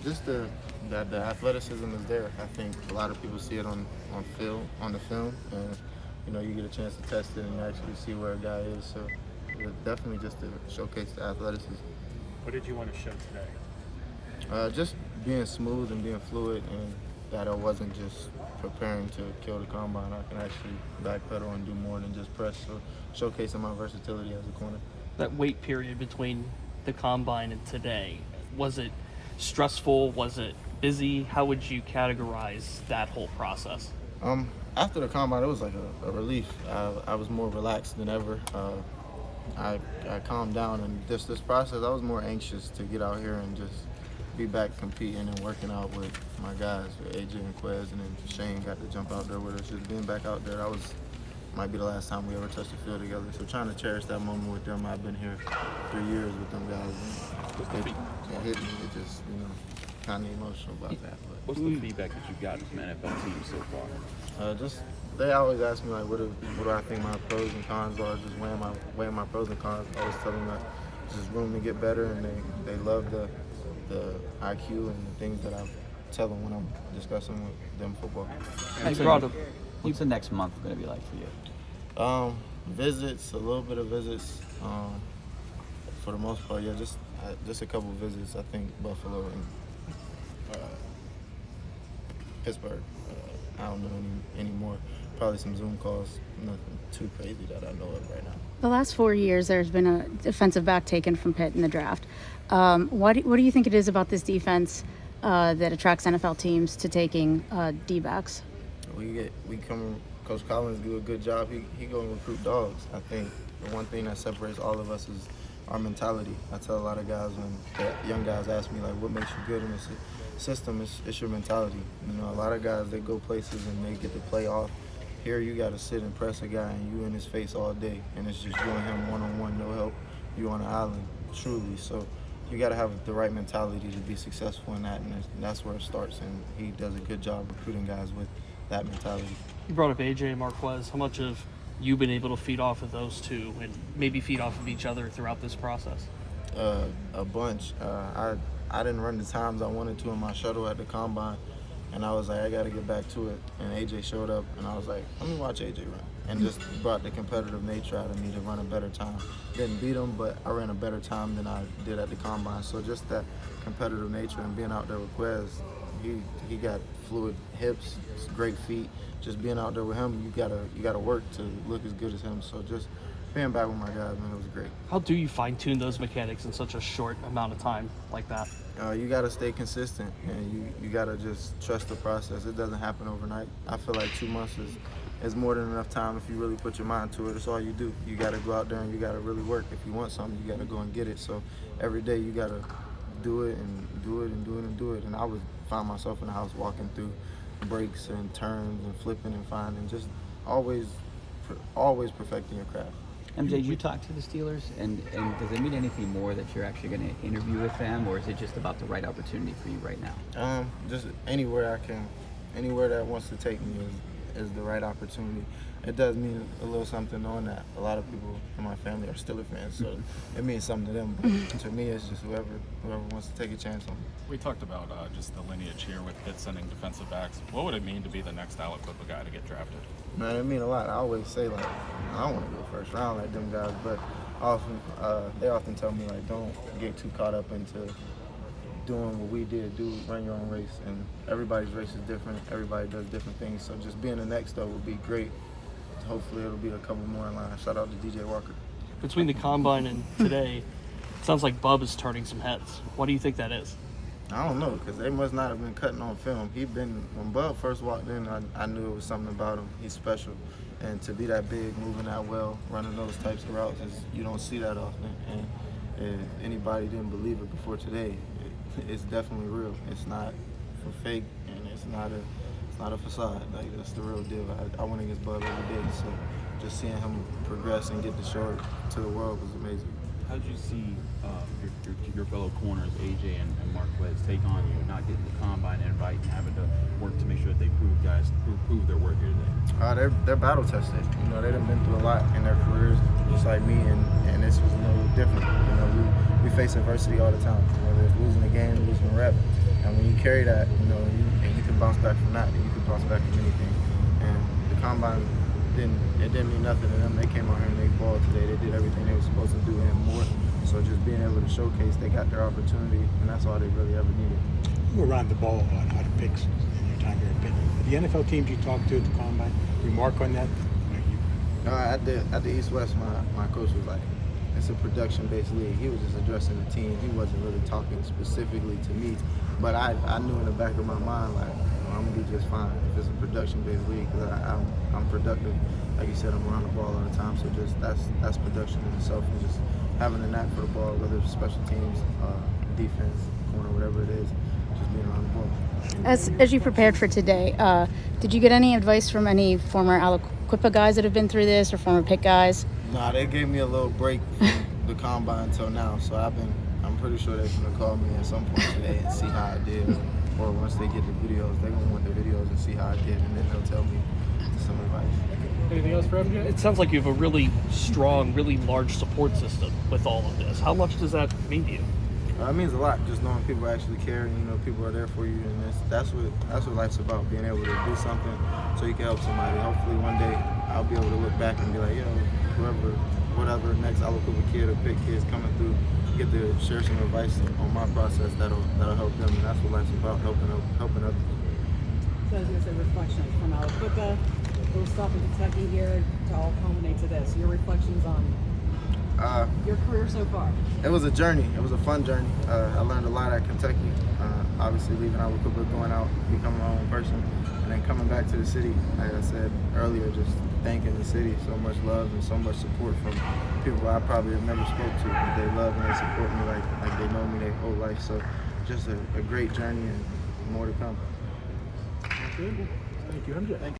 Just that the athleticism is there. I think a lot of people see it on the film, and you get a chance to test it and you actually see where a guy is. So it's definitely just to showcase the athleticism. What did you want to show today? Just being smooth and being fluid, and that I wasn't just preparing to kill the combine. I can actually backpedal and do more than just press. So showcasing my versatility as a corner. That wait period between the combine and today, was it stressful? Was it busy? How would you categorize that whole process? After the combine, it was like a relief. I was more relaxed than ever. I calmed down, and this process, I was more anxious to get out here and just be back competing and working out with my guys, with AJ and Quez, and then Shane got to jump out there with us. Just being back out there, might be the last time we ever touched the field together. So trying to cherish that moment with them. I've been here 3 years with them guys, and it hit me. It just, kind of emotional about that. But What's the feedback that you've gotten from NFL teams so far? just they always ask me like, what do I think my pros and cons are? Just weighing my pros and cons. I always tell them that there's just room to get better, and they love the IQ and the things that I tell them when I'm discussing with them football. What's the next month going to be like for you? Visits, a little bit of visits. For the most part, yeah, just a couple of visits. I think Buffalo and Pittsburgh. I don't know any more. Probably some Zoom calls. Nothing too crazy that I know of right now. The last 4 years, there's been a defensive back taken from Pitt in the draft. What do you think it is about this defense that attracts NFL teams to taking D-backs? Coach Collins do a good job. He go and recruit dogs. I think the one thing that separates all of us is our mentality. I tell a lot of guys when the young guys ask me like, what makes you good in this system? It's your mentality. A lot of guys, they go places and they get to play off. Here you got to sit and press a guy and you in his face all day, and it's just you and him one-on-one, no help. You on an island, truly. So you got to have the right mentality to be successful in that, and that's where it starts. And he does a good job recruiting guys with that mentality. You brought up AJ and Marquez. How much have you been able to feed off of those two and maybe feed off of each other throughout this process? A bunch. I didn't run the times I wanted to in my shuttle at the combine, and I was like, I got to get back to it. And AJ showed up, and I was like, let me watch AJ run. And just brought the competitive nature out of me to run a better time. Didn't beat him, but I ran a better time than I did at the combine. So just that competitive nature and being out there with Quez, he got fluid hips, great feet. Just being out there with him, you gotta work to look as good as him. So just being back with my guys, man, it was great. How do you fine-tune those mechanics in such a short amount of time like that? You got to stay consistent, and you got to just trust the process. It doesn't happen overnight. I feel like 2 months is more than enough time if you really put your mind to it. It's all you do. You got to go out there and you got to really work. If you want something, you got to go and get it. So every day you got to do it and do it and do it and do it. And I would find myself in the house walking through breaks and turns and flipping and finding, just always perfecting your craft. MJ, did you talk to the Steelers? And does it mean anything more that you're actually going to interview with them, or is it just about the right opportunity for you right now? Just anywhere anywhere that wants to take me is the right opportunity. It does mean a little something knowing that a lot of people in my family are Steelers fans, so it means something to them. But to me, it's just whoever wants to take a chance on me. We talked about just the lineage here with Pitt sending defensive backs. What would it mean to be the next Alabama guy to get drafted? Man, it mean a lot. I always say like, I don't want to go first round like them guys, but they often tell me like, don't get too caught up into doing what we did. Run your own race, and everybody's race is different. Everybody does different things. So just being the next though would be great. Hopefully it'll be a couple more in line. Shout out to DJ Walker. Between the combine and today, it sounds like Bub is turning some heads. What do you think that is? I don't know, because they must not have been cutting on film. When Bub first walked in, I knew it was something about him. He's special. And to be that big, moving that well, running those types of routes, you don't see that often. And if anybody didn't believe it before today, it's definitely real. It's not for fake, and it's not a facade. Like, that's the real deal. I went against Bub every day, so just seeing him progress and get to show it to the world was amazing. How did you see your fellow corners, AJ and Marquez, take on you, not getting the combine invite and having to work to make sure that they prove their work here today? They're battle tested. You know, they've been through a lot in their careers, just like me, and this was no different. You know, we face adversity all the time, whether it's losing a game, losing a rep. And when you carry that, you know, you can bounce back from that, and you can bounce back from anything. And the combine didn't mean nothing to them. They came out here and they balled today. They did everything they were supposed to do and more. So just being able to showcase, they got their opportunity, and that's all they really ever needed. You were around the ball a lot, out of picks in your time here at Pitt. The NFL teams you talked to at the combine, remark on that? At the East-West, my coach was like, it's a production-based league. He was just addressing the team. He wasn't really talking specifically to me. But I knew in the back of my mind, like, I'm going to do just fine if it's a production-based league, because I'm productive. Like you said, I'm around the ball all the time, so just that's production in itself, and just having a knack for the ball, whether it's special teams, defense, corner, whatever it is, just being around the ball. As you prepared for today, did you get any advice from any former Aliquippa guys that have been through this, or former Pitt guys? Nah, they gave me a little break from the combine until now, so I'm pretty sure they're gonna call me at some point today and see how I did, or once they get the videos, they're gonna want the videos and see how I did, and then they'll tell me some advice. Anything else for MJ? It sounds like you have a really strong, really large support system with all of this. How much does that mean to you? It means a lot, just knowing people actually care, and you know people are there for you, and that's what life's about, being able to do something so you can help somebody. Hopefully one day I'll be able to look back and be like, yo, whatever next Aliquippa kid or Pitt kid's coming through, get to share some advice on my process that'll help them, and that's what life's about, helping others. So I was going to say reflections from Aliquippa, little stuff in Kentucky here to all culminate to this. Your reflections on your career so far? It was a journey. It was a fun journey. I learned a lot at Kentucky. Obviously leaving Aliquippa, going out, becoming my own person, and then coming back to the city. Like I said earlier, just thanking the city. So much love and so much support from people I probably have never spoke to, but they love and they support me like they know me their whole life. So just a great journey and more to come. Thank you, MJ.